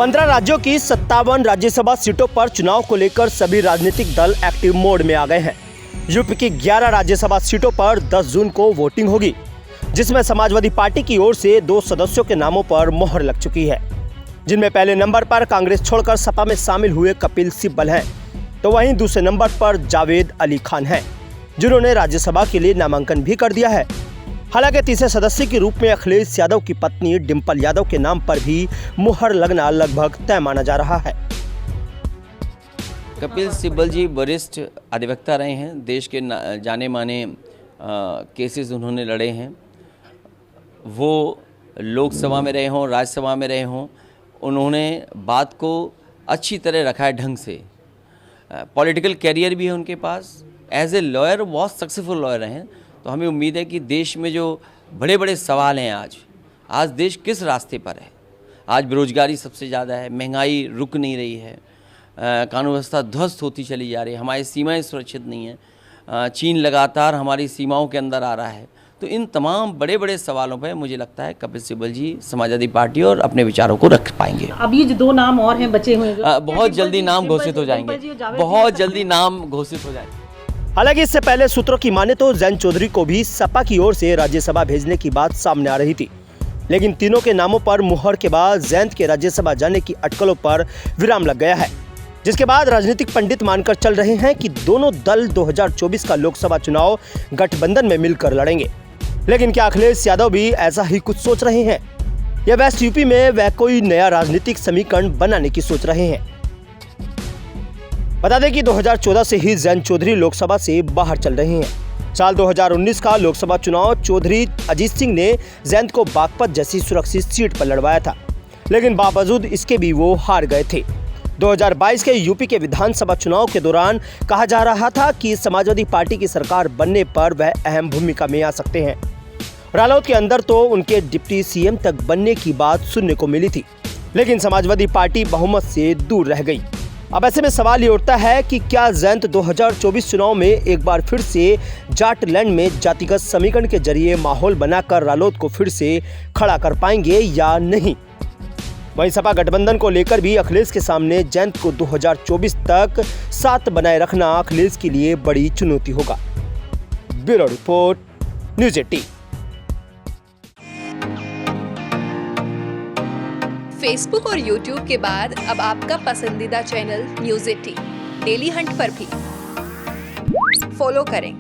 15 राज्यों की 57 राज्यसभा सीटों पर चुनाव को लेकर सभी राजनीतिक दल एक्टिव मोड में आ गए हैं। यूपी की 11 राज्यसभा सीटों पर 10 जून को वोटिंग होगी, जिसमें समाजवादी पार्टी की ओर से 2 सदस्यों के नामों पर मोहर लग चुकी है, जिनमें पहले नंबर पर कांग्रेस छोड़कर सपा में शामिल हुए कपिल सिब्बल हैं, तो वहीं दूसरे नंबर पर जावेद अली खान हैं, जिन्होंने राज्यसभा के लिए नामांकन भी कर दिया है। हालांकि तीसरे सदस्य के रूप में अखिलेश यादव की पत्नी डिंपल यादव के नाम पर भी मुहर लगना लगभग तय माना जा रहा है। कपिल सिब्बल जी वरिष्ठ अधिवक्ता रहे हैं, देश के जाने माने केसेस उन्होंने लड़े हैं। वो लोकसभा में रहे हों, राज्यसभा में रहे हों, उन्होंने बात को अच्छी तरह रखा है ढंग से। पॉलिटिकल कैरियर भी है उनके पास, एज ए लॉयर बहुत सक्सेसफुल लॉयर हैं। तो हमें उम्मीद है कि देश में जो बड़े बड़े सवाल हैं आज देश किस रास्ते पर है। आज बेरोजगारी सबसे ज़्यादा है, महंगाई रुक नहीं रही है, कानून व्यवस्था ध्वस्त होती चली जा रही है, हमारी सीमाएं सुरक्षित नहीं हैं, चीन लगातार हमारी सीमाओं के अंदर आ रहा है। तो इन तमाम बड़े बड़े सवालों पर मुझे लगता है कपिल सिब्बल जी समाजवादी पार्टी और अपने विचारों को रख पाएंगे। अब ये जो 2 नाम और हैं बचे हुए बहुत जल्दी नाम घोषित हो जाएंगे, बहुत जल्दी नाम घोषित हो जाएंगे। हालांकि इससे पहले सूत्रों की माने तो जैन चौधरी को भी सपा की ओर से राज्यसभा भेजने की बात सामने आ रही थी, लेकिन तीनों के नामों पर मुहर के बाद जैन के राज्यसभा जाने की अटकलों पर विराम लग गया है, जिसके बाद राजनीतिक पंडित मानकर चल रहे हैं कि दोनों दल 2024 का लोकसभा चुनाव गठबंधन में मिलकर लड़ेंगे। लेकिन क्या अखिलेश यादव भी ऐसा ही कुछ सोच रहे हैं या वेस्ट यूपी में वह कोई नया राजनीतिक समीकरण बनाने की सोच रहे हैं? बता दें कि 2014 से ही जैन चौधरी लोकसभा से बाहर चल रहे हैं। साल 2019 का लोकसभा चुनाव चौधरी अजीत सिंह ने जैन को बागपत जैसी सुरक्षित सीट पर लड़वाया था, लेकिन बावजूद इसके भी वो हार गए थे। 2022 के यूपी के विधानसभा चुनाव के दौरान कहा जा रहा था कि समाजवादी पार्टी की सरकार बनने पर वह अहम भूमिका में आ सकते हैं। रालोद के अंदर तो उनके डिप्टी सीएम तक बनने की बात सुनने को मिली थी, लेकिन समाजवादी पार्टी बहुमत से दूर रह गई। अब ऐसे में सवाल ये उठता है कि क्या जैन 2024 चुनाव में एक बार फिर से जाटलैंड में जातिगत समीकरण के जरिए माहौल बनाकर रालोद को फिर से खड़ा कर पाएंगे या नहीं? वहीं सपा गठबंधन को लेकर भी अखिलेश के सामने जैन को 2024 तक साथ बनाए रखना अखिलेश के लिए बड़ी चुनौती होगा। Bureau report, news 18। फेसबुक और यूट्यूब के बाद अब आपका पसंदीदा चैनल न्यूज़ 18 डेली हंट पर भी फॉलो करें।